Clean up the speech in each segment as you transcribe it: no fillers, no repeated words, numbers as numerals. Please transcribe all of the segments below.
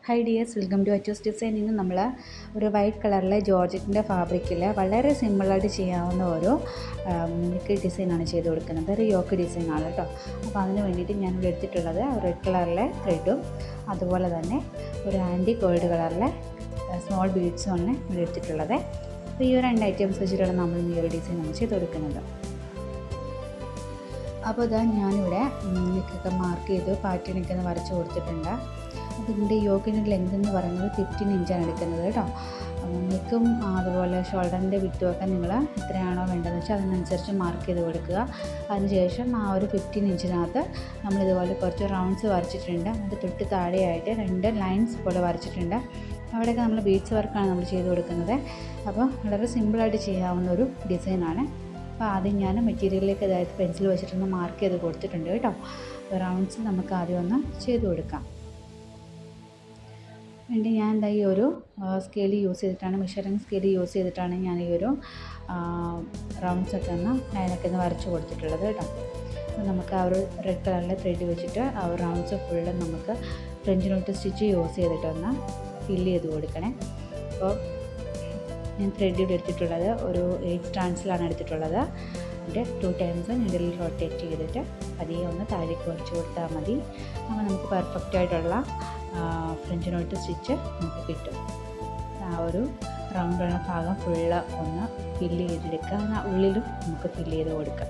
High dears, welcome to HhandEmbroidery. ഇന്ന് നമ്മൾ ഒരു വൈറ്റ് കളറിലെ ജോർജറ്റിൻ്റെ ഫാബ്രിക്കിൽ വളരെ സിമ്പിളായിട്ട് ചെയ്യാവുന്ന ഒരു ഡിസൈനാണ് ചെയ്ത് കൊടുക്കുന്നത്. ഒരു യോക്ക് ഡിസൈനാണ് കേട്ടോ. അപ്പോൾ അതിന് വേണ്ടിയിട്ട് ഞാനിവിടെ എടുത്തിട്ടുള്ളത് റെഡ് കളറിലെ ത്രെഡും അതുപോലെ തന്നെ ഒരു ആൻറ്റി ഗോൾഡ് കളറിലെ സ്മോൾ ബീഡ്സും ആണ് ഇവിടെ എടുത്തിട്ടുള്ളത്. അപ്പോൾ ഈ ഒരു 2 ഐറ്റംസ് വെച്ചിട്ടാണ് നമ്മൾ ഈ ഒരു ഡിസൈൻ നമ്മൾ ചെയ്ത് കൊടുക്കുന്നത്. അപ്പോൾ ഇതാ ഞാനിവിടെ നെക്കൊക്കെ മാർക്ക് ചെയ്ത് പാറ്റേണൊക്കെ ഒന്ന് വരച്ച് കൊടുത്തിട്ടുണ്ട്. അപ്പോൾ ഇതിൻ്റെ യോക്കിൻ്റെ ലെങ്ത് എന്ന് പറയുന്നത് 15 ഇഞ്ചാണ് എടുക്കുന്നത് കേട്ടോ. നെക്കും അതുപോലെ ഷോൾഡറിൻ്റെ വിട്ടുമൊക്കെ നിങ്ങൾ എത്രയാണോ വേണ്ടതെന്ന് വെച്ചാൽ അതിനനുസരിച്ച് മാർക്ക് ചെയ്ത് കൊടുക്കുക. അതിനുശേഷം ആ ഒരു 15 ഇഞ്ചിനകത്ത് നമ്മളിതുപോലെ കുറച്ച് റൗണ്ട്സ് വരച്ചിട്ടുണ്ട്. അത് തൊട്ട് താഴെയായിട്ട് 2 ലൈൻസ് പോലെ വരച്ചിട്ടുണ്ട്. അവിടെയൊക്കെ നമ്മൾ ബീഡ്സ് വർക്കാണ് നമ്മൾ ചെയ്ത് കൊടുക്കുന്നത്. അപ്പോൾ വളരെ സിമ്പിളായിട്ട് ചെയ്യാവുന്ന ഒരു ഡിസൈനാണ്. അപ്പോൾ ആദ്യം ഞാൻ മെറ്റീരിയലിലേക്ക് അതായത് പെൻസിൽ വെച്ചിട്ടൊന്ന് മാർക്ക് ചെയ്ത് കൊടുത്തിട്ടുണ്ട് കേട്ടോ. റൗണ്ട്സ് നമുക്ക് ആദ്യം ഒന്ന് ചെയ്ത് കൊടുക്കാം. വേണ്ടി ഞാൻ ഈ ഒരു സ്കെയിൽ യൂസ് ചെയ്തിട്ടാണ്, മെഷറിങ് സ്കെയിൽ യൂസ് ചെയ്തിട്ടാണ് ഞാൻ ഈ ഒരു റൗണ്ട്സൊക്കെ ഒന്ന് ലൈനൊക്കെ ഒന്ന് വരച്ച് കൊടുത്തിട്ടുള്ളത് കേട്ടോ. അപ്പോൾ നമുക്ക് ആ ഒരു റെഡ് കളറിലെ ത്രെഡ് വെച്ചിട്ട് ആ ഒരു റൗണ്ട്സ് ഫുള്ള് നമുക്ക് ഫ്രഞ്ച് നോട്ട് സ്റ്റിച്ച് യൂസ് ചെയ്തിട്ടൊന്ന് ഫില്ല് ചെയ്ത് കൊടുക്കണേ. അപ്പോൾ ഞാൻ ത്രെഡ് ഇവിടെ എടുത്തിട്ടുള്ളത് ഒരു 8 സ്ട്രാൻഡ്സിലാണ് എടുത്തിട്ടുള്ളത്. എന്നിട്ട് 2 ടൈംസ് നീഡിൽ റൊട്ടേറ്റ് ചെയ്തിട്ട് പതിയെ ഒന്ന് താഴേക്ക് വലിച്ചു കൊടുത്താൽ മതി. അപ്പോൾ നമുക്ക് പെർഫെക്റ്റ് ആയിട്ടുള്ള ഫ്രഞ്ച് നോട്ട് സ്റ്റിച്ച് നമുക്ക് കിട്ടും. ആ ഒരു റൗണ്ടുള്ള ഭാഗം ഫുള്ള് ഒന്ന് ഫില്ല് ചെയ്തെടുക്കുക. ഉള്ളിലും നമുക്ക് ഫില്ല് ചെയ്ത് കൊടുക്കാം.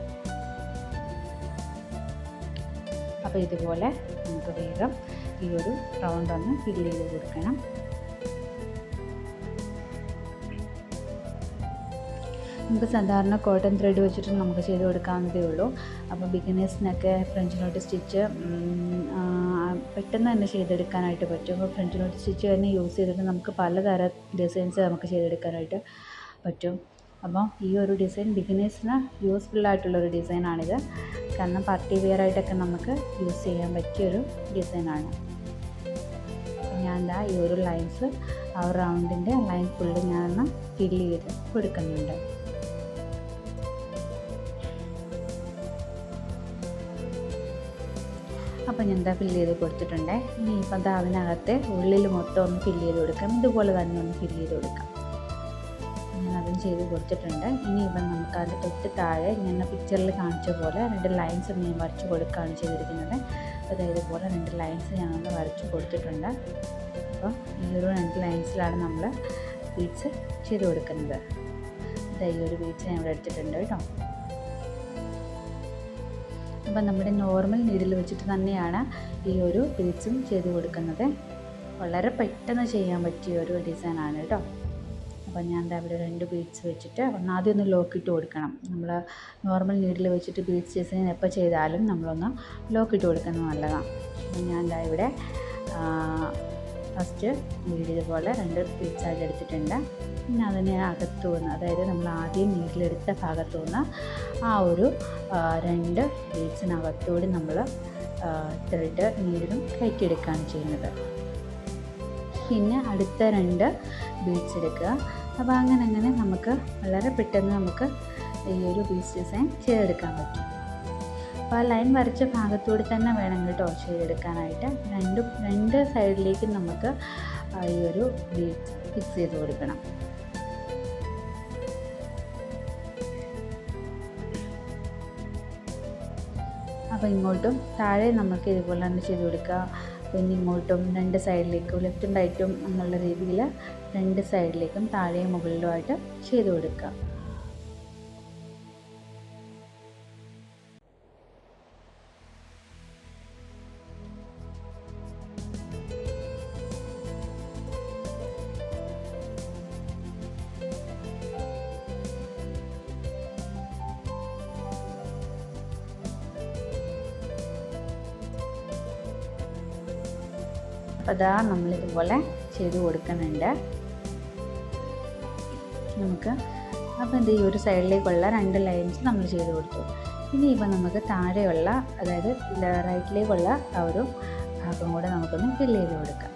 അപ്പോൾ ഇതുപോലെ നമുക്ക് വേഗം ഈ ഒരു റൗണ്ട് ഒന്ന് ഫില്ല് ചെയ്ത് കൊടുക്കണം. നമുക്ക് സാധാരണ കോട്ടൺ ത്രെഡ് വെച്ചിട്ട് നമുക്ക് ചെയ്ത് കൊടുക്കാവുന്നതേ ഉള്ളൂ. അപ്പോൾ ബിഗിനേഴ്സിനൊക്കെ ഫ്രഞ്ച് നോട്ട് സ്റ്റിച്ച് പെട്ടെന്ന് തന്നെ ചെയ്തെടുക്കാനായിട്ട് പറ്റും. അപ്പോൾ ഫ്രഞ്ച് നോട്ട് സ്റ്റിച്ച് തന്നെ യൂസ് ചെയ്തിട്ട് നമുക്ക് പലതരം ഡിസൈൻസ് നമുക്ക് ചെയ്തെടുക്കാനായിട്ട് പറ്റും. അപ്പോൾ ഈ ഒരു ഡിസൈൻ ബിഗിനേഴ്സിന് യൂസ്ഫുള്ളായിട്ടുള്ളൊരു ഡിസൈനാണിത്. കാരണം പാർട്ടി വെയർ ആയിട്ടൊക്കെ നമുക്ക് യൂസ് ചെയ്യാൻ പറ്റിയൊരു ഡിസൈനാണ്. ഞാൻ എന്താ ഈ ഒരു ലൈൻസ് ആ റൗണ്ടിൻ്റെ ലൈൻ ഫുള്ള് ഞാനൊന്ന് ഫില്ല് ചെയ്ത് കൊടുക്കുന്നുണ്ട്. അപ്പോൾ ഞാൻ എന്താ ഫില്ല് ചെയ്ത് കൊടുത്തിട്ടുണ്ട്. ഇനി ഇപ്പം എന്താ അതിനകത്തെ ഉള്ളിൽ മൊത്തം ഒന്ന് ഫില്ല് ചെയ്ത് കൊടുക്കാം. ഇതുപോലെ തന്നെ ഒന്ന് ഫില്ല് ചെയ്ത് കൊടുക്കാം. ഞാൻ അതും ചെയ്ത് കൊടുത്തിട്ടുണ്ട്. ഇനി ഇപ്പം നമുക്ക് അതിൻ്റെ തൊട്ട് താഴെ ഞാൻ പിക്ചറിൽ കാണിച്ച പോലെ 2 ലൈൻസ് ഞാൻ വരച്ച് കൊടുക്കുകയാണ് ചെയ്തിരിക്കുന്നത്. അതായത് ഇതുപോലെ 2 ലൈൻസ് ഞാനൊന്ന് വരച്ച് കൊടുത്തിട്ടുണ്ട്. അപ്പോൾ ഈ ഒരു 2 ലൈൻസിലാണ് നമ്മൾ ബീഡ്സ് ചെയ്ത് കൊടുക്കുന്നത്. ഈ ഒരു ബീഡ്സ് ഞാൻ ഇവിടെ എടുത്തിട്ടുണ്ട് കേട്ടോ. അപ്പം നമ്മുടെ നോർമൽ നീഡിൽ വെച്ചിട്ട് തന്നെയാണ് ഈ ഒരു ബീഡ്സും ചെയ്ത് കൊടുക്കുന്നത്. വളരെ പെട്ടെന്ന് ചെയ്യാൻ പറ്റിയ ഒരു ഡിസൈനാണ് കേട്ടോ. അപ്പം ഞാൻ അവിടെ 2 ബീഡ്സ് വെച്ചിട്ട് ആദ്യം ഒന്ന് ലോക്ക് ഇട്ട് കൊടുക്കണം. നമ്മൾ നോർമൽ നീഡിൽ വെച്ചിട്ട് ബീഡ്സ് ഡിസൈൻ എപ്പോൾ ചെയ്താലും നമ്മളൊന്ന് ലോക്ക് ഇട്ട് കൊടുക്കുന്നത് നല്ലതാണ്. അപ്പം ഞാൻ ഇവിടെ ഫസ്റ്റ് നീഡിൽ ഇതുപോലെ 2 ബീഡ്സായിട്ട് എടുത്തിട്ടുണ്ട്. പിന്നെ അതിനെ അകത്തു നിന്ന്, അതായത് നമ്മൾ ആദ്യം നീഡിലെടുത്ത ഭാഗത്തു നിന്ന് ആ ഒരു 2 ബീഡ്സിനകത്തോടെ നമ്മൾ ത്രെഡ് നീഡിലും കയറ്റിയെടുക്കുകയാണ് ചെയ്യുന്നത്. പിന്നെ അടുത്ത 2 ബീഡ്സ് എടുക്കുക. അപ്പോൾ അങ്ങനെ നമുക്ക് വളരെ പെട്ടെന്ന് നമുക്ക് ഈ ഒരു ബീഡ്സ് ഡിസൈൻ ചെയ്തെടുക്കാൻ പറ്റും. അപ്പോൾ ആ ലൈൻ വരച്ച ഭാഗത്തൂടെ തന്നെ വേണം കേട്ടോ ചെയ്തെടുക്കാനായിട്ട്. 2 സൈഡിലേക്ക് നമുക്ക് ഈ ഒരു ബീഡ്സ് ഫിക്സ് ചെയ്ത് കൊടുക്കണം. അപ്പോൾ ഇങ്ങോട്ടും താഴെ നമുക്ക് ഇതുപോലെ തന്നെ ചെയ്ത് കൊടുക്കുക. പിന്നെ ഇങ്ങോട്ടും 2 സൈഡിലേക്കും ലെഫ്റ്റും റൈറ്റും എന്നുള്ള രീതിയിൽ 2 സൈഡിലേക്കും താഴെയും മുകളിലുമായിട്ട് ചെയ്ത് കൊടുക്കുക. അപ്പോൾ അതാ നമ്മളിതുപോലെ ചെയ്ത് കൊടുക്കുന്നുണ്ട് നമുക്ക്. അപ്പോൾ ഈ ഒരു സൈഡിലേക്കുള്ള 2 ലൈൻസ് നമ്മൾ ചെയ്ത് കൊടുത്തു. ഇനി ഇപ്പം നമുക്ക് താഴെയുള്ള, അതായത് റൈറ്റിലേക്കുള്ള ആ ഒരു ഭാഗം കൂടെ നമുക്കൊന്ന് ഫില്ല് ചെയ്ത് കൊടുക്കാം.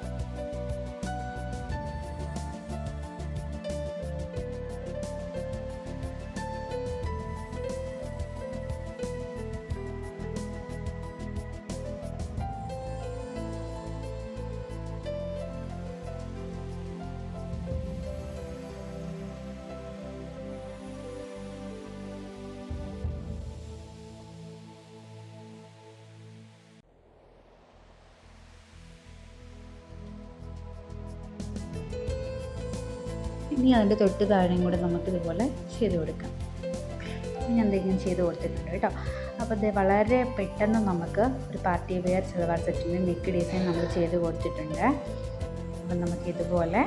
ഇനി അതിൻ്റെ തൊട്ട് താഴെയും കൂടെ നമുക്കിതുപോലെ ചെയ്ത് കൊടുക്കാം. ഇനി എന്തെങ്കിലും ചെയ്ത് കൊടുത്തിട്ടുണ്ട് കേട്ടോ. അപ്പോൾ ഇത് വളരെ പെട്ടെന്ന് നമുക്ക് ഒരു പാർട്ടി വെയർ സൽവാർ സെറ്റിൻ്റെ നെക്ക് ഡിസൈൻ നമ്മൾ ചെയ്ത് കൊടുത്തിട്ടുണ്ട്. അപ്പം നമുക്കിതുപോലെ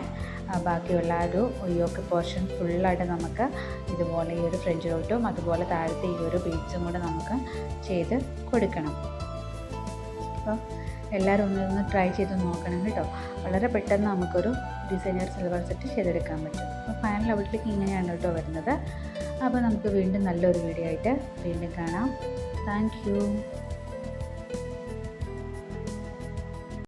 ബാക്കിയുള്ള ഒരു യോക്ക് പോർഷൻ ഫുള്ളായിട്ട് നമുക്ക് ഇതുപോലെ ഈ ഒരു ഫ്രഞ്ച് ഡോട്ടും അതുപോലെ താഴത്തെ ഈ ഒരു ബീഡ്സും കൂടെ നമുക്ക് ചെയ്ത് കൊടുക്കണം. അപ്പോൾ എല്ലാവരും ഒന്ന് ട്രൈ ചെയ്ത് നോക്കണം കേട്ടോ. വളരെ പെട്ടെന്ന് നമുക്കൊരു ഡിസൈനർ സൽവാർ സെറ്റ് ചെയ്തെടുക്കാൻ പറ്റും. അപ്പോൾ ഫൈനൽ ഔട്ട്ലുക്ക് ഇങ്ങനെയാണ് കേട്ടോ വരുന്നത്. അപ്പോൾ നമുക്ക് വീണ്ടും നല്ലൊരു വീഡിയോ ആയിട്ട് വീണ്ടും കാണാം. Thank you.